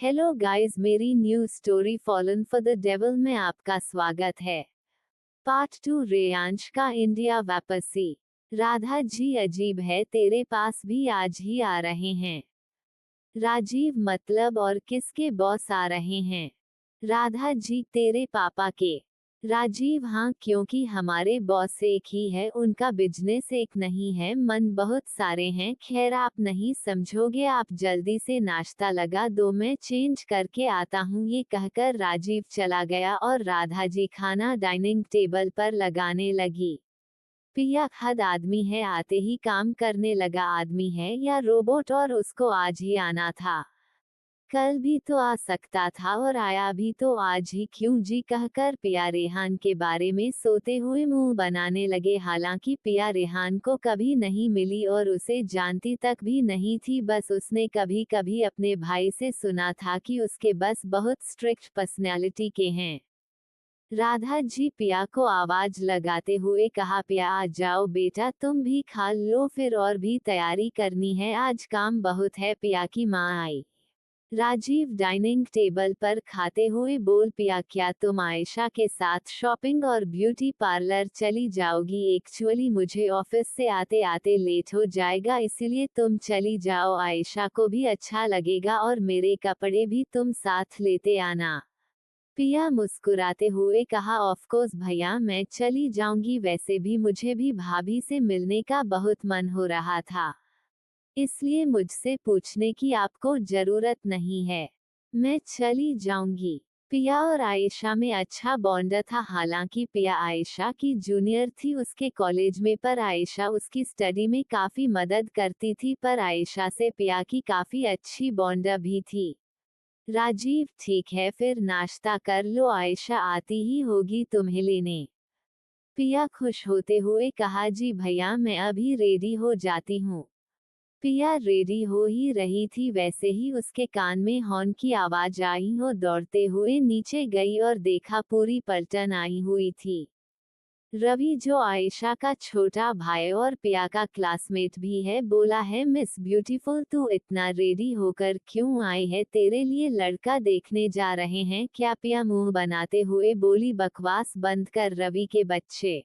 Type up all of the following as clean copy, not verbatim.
Hello guys, मेरी new story fallen for the devil में आपका स्वागत है। पार्ट 2 रेयांश का इंडिया वापसी। राधा जी, अजीब है, तेरे पास भी आज ही आ रहे हैं। राजीव, मतलब और किसके बॉस आ रहे हैं? राधा जी, तेरे पापा के। राजीव, हाँ, क्योंकि हमारे बॉस एक ही है, उनका बिजनेस एक नहीं है, मन बहुत सारे हैं। खैर, आप नहीं समझोगे, आप जल्दी से नाश्ता लगा दो, मैं चेंज करके आता हूँ। ये कहकर राजीव चला गया और राधा जी खाना डाइनिंग टेबल पर लगाने लगी। पिया हद आदमी है, आते ही काम करने लगा आदमी है या रोबोट, और उसको आज ही आना था। कल भी तो आ सकता था और आया भी तो आज ही क्यों जी, कहकर पिया रेहान के बारे में सोते हुए मुंह बनाने लगे। हालांकि पिया रेहान को कभी नहीं मिली और उसे जानती तक भी नहीं थी, बस उसने कभी कभी अपने भाई से सुना था कि उसके बस बहुत स्ट्रिक्ट पर्सनैलिटी के हैं। राधा जी पिया को आवाज लगाते हुए कहा, पिया आ जाओ बेटा, तुम भी खा लो, फिर और भी तैयारी करनी है, आज काम बहुत है। पिया की माँ आई। राजीव डाइनिंग टेबल पर खाते हुए बोल, पिया क्या तुम आयशा के साथ शॉपिंग और ब्यूटी पार्लर चली जाओगी? एक्चुअली मुझे ऑफिस से आते आते लेट हो जाएगा, इसलिए तुम चली जाओ, आयशा को भी अच्छा लगेगा और मेरे कपड़े भी तुम साथ लेते आना। पिया मुस्कुराते हुए कहा, ऑफ कोर्स भैया, मैं चली जाऊंगी, वैसे भी मुझे भी भाभी से मिलने का बहुत मन हो रहा था, इसलिए मुझसे पूछने की आपको जरूरत नहीं है, मैं चली जाऊंगी। पिया और आयशा में अच्छा बॉन्ड था। हालांकि पिया आयशा की जूनियर थी उसके कॉलेज में, पर आयशा उसकी स्टडी में काफी मदद करती थी, पर आयशा से पिया की काफी अच्छी बॉन्ड भी थी। राजीव, ठीक है, फिर नाश्ता कर लो, आयशा आती ही होगी तुम्हें लेने। पिया खुश होते हुए कहा, जी भैया, मैं अभी रेडी हो जाती हूँ। पिया रेडी हो ही रही थी, वैसे ही उसके कान में हॉर्न की आवाज आई और दौड़ते हुए नीचे गई और देखा पूरी पलटन आई हुई थी। रवि, जो आयशा का छोटा भाई और पिया का क्लासमेट भी है, बोला है, मिस ब्यूटीफुल, तू इतना रेडी होकर क्यों आई है? तेरे लिए लड़का देखने जा रहे हैं क्या? पिया मुंह बनाते हुए बोली, बकवास बंद कर रवि के बच्चे।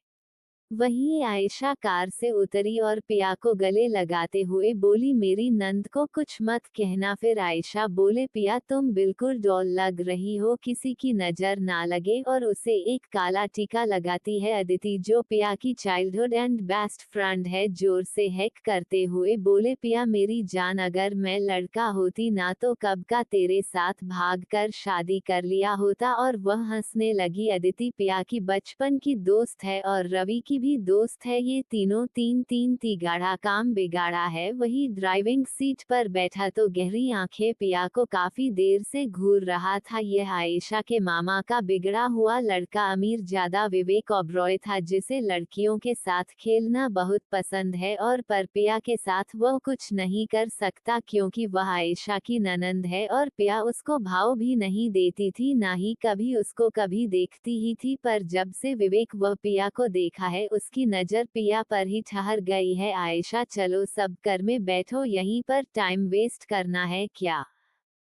वहीं आयशा कार से उतरी और पिया को गले लगाते हुए बोली, मेरी नंद को कुछ मत कहना। फिर आयशा बोले, पिया तुम बिल्कुल डॉल लग रही हो, किसी की नजर ना लगे, और उसे एक काला टीका लगाती है अदिति, जो पिया की चाइल्डहुड एंड बेस्ट फ्रेंड है, जोर से हैक करते हुए बोले, पिया मेरी जान, अगर मैं लड़का होती ना तो कब का तेरे साथ भाग कर शादी कर लिया होता। और वह हंसने लगी। अदिति पिया की बचपन की दोस्त है और रवि की भी दोस्त है, ये तीनों तीन तीन तिगाड़ा काम बिगाड़ा है। वही ड्राइविंग सीट पर बैठा तो गहरी आंखें पिया को काफी देर से घूर रहा था। यह आयशा के मामा का बिगड़ा हुआ लड़का अमीर ज्यादा विवेक ओबरॉय था, जिसे लड़कियों के साथ खेलना बहुत पसंद है, और पर पिया के साथ वह कुछ नहीं कर सकता क्योंकि वह आयशा की ननंद है और पिया उसको भाव भी नहीं देती थी, ना ही कभी उसको कभी देखती ही थी। पर जब से विवेक वह पिया को देखा है, उसकी नजर पिया पर ही ठहर गई है। आयशा, चलो सब कर में बैठो, यहीं पर टाइम वेस्ट करना है क्या?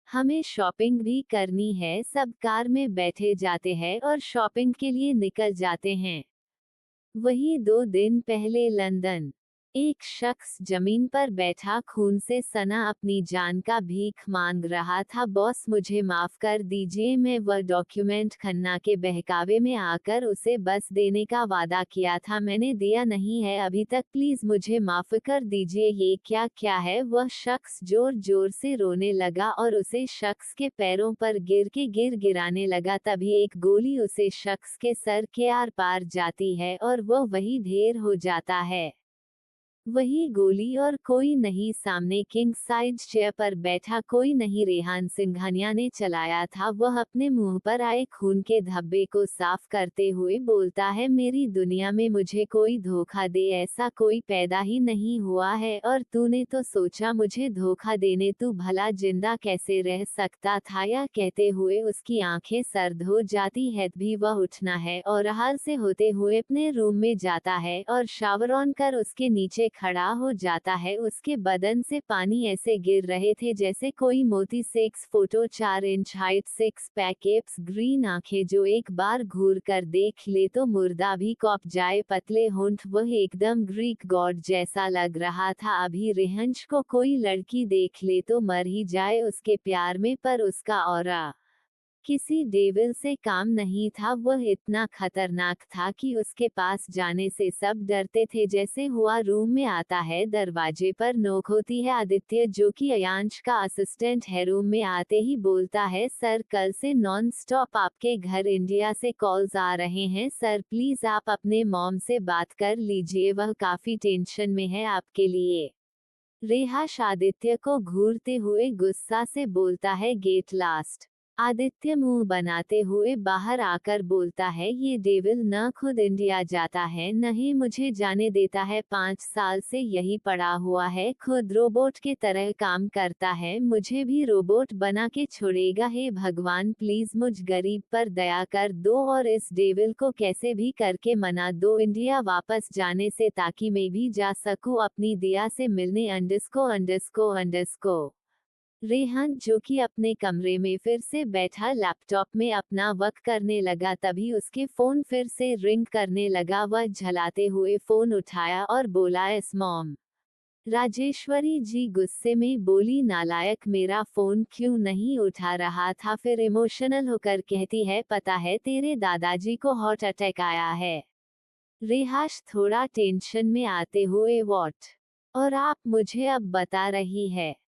हमें शॉपिंग भी करनी है। सब कार में बैठे जाते हैं और शॉपिंग के लिए निकल जाते हैं। वही 2 दिन पहले लंदन। एक शख्स जमीन पर बैठा खून से सना अपनी जान का भीख मांग रहा था। बॉस मुझे माफ कर दीजिए, मैं वह डॉक्यूमेंट खन्ना के बहकावे में आकर उसे बस देने का वादा किया था, मैंने दिया नहीं है अभी तक, प्लीज मुझे माफ कर दीजिए। ये क्या क्या है? वह शख्स जोर जोर से रोने लगा और उसे शख्स के पैरों पर गिर के गिराने लगा। तभी एक गोली उसे शख्स के सर के आर पार जाती है और वह वही ढेर हो जाता है। वही गोली और कोई नहीं, सामने किंग साइज चेयर पर बैठा कोई नहीं, रेहान सिंघानिया ने चलाया था। वह अपने मुंह पर आए खून के धब्बे को साफ करते हुए बोलता है, मेरी दुनिया में मुझे कोई धोखा दे ऐसा कोई पैदा ही नहीं हुआ है, और तूने तो सोचा मुझे धोखा देने तू भला जिंदा कैसे रह सकता था? या कहते हुए उसकी आंखें सर्द हो जाती है। भी वह उठना है और हाल से होते हुए अपने रूम में जाता है और शावर ऑन कर उसके नीचे खड़ा हो जाता है। उसके बदन से पानी ऐसे गिर रहे थे जैसे कोई मोती। 6 photo 4 inch height, 6 pack abs, green आंखें जो एक बार घूर कर देख ले तो मुर्दा भी कौप जाए, पतले होंठ, वह एकदम ग्रीक गॉड जैसा लग रहा था। अभी रिहंश को कोई लड़की देख ले तो मर ही जाए उसके प्यार में, पर उसका ऑरा किसी डेविल से काम नहीं था। वह इतना खतरनाक था कि उसके पास जाने से सब डरते थे। जैसे हुआ रूम में आता है, दरवाजे पर नोक होती है। आदित्य जो कि अयांश का असिस्टेंट है, रूम में आते ही बोलता है, सर कल से नॉन स्टॉप आपके घर इंडिया से कॉल्स आ रहे हैं सर, प्लीज आप अपने मॉम से बात कर लीजिए, वह काफी टेंशन में है आपके लिए। रेहाश आदित्य को घूरते हुए गुस्सा से बोलता है, गेट लास्ट। आदित्य मुंह बनाते हुए बाहर आकर बोलता है, ये डेविल न खुद इंडिया जाता है न ही मुझे जाने देता है। 5 साल से यही पड़ा हुआ है, खुद रोबोट के तरह काम करता है, मुझे भी रोबोट बना के छोड़ेगा। हे भगवान, प्लीज मुझ गरीब पर दया कर दो और इस डेविल को कैसे भी करके मना दो इंडिया वापस जाने से, ताकि मैं भी जा सकूं अपनी दिया से मिलने। अंडरस्को रेहान जो कि अपने कमरे में फिर से बैठा लैपटॉप में अपना वर्क करने लगा, तभी उसके फोन फिर से रिंग करने लगा। वह झलाते हुए फोन उठाया और बोला, एस मॉम। राजेश्वरी जी गुस्से में बोली, नालायक, मेरा फोन क्यों नहीं उठा रहा था? फिर इमोशनल होकर कहती है, पता है तेरे दादाजी को हार्ट अटैक आया है। रेहाश थोड़ा टेंशन में आते हुए, व्हाट? और आप मुझे अब बता रही है?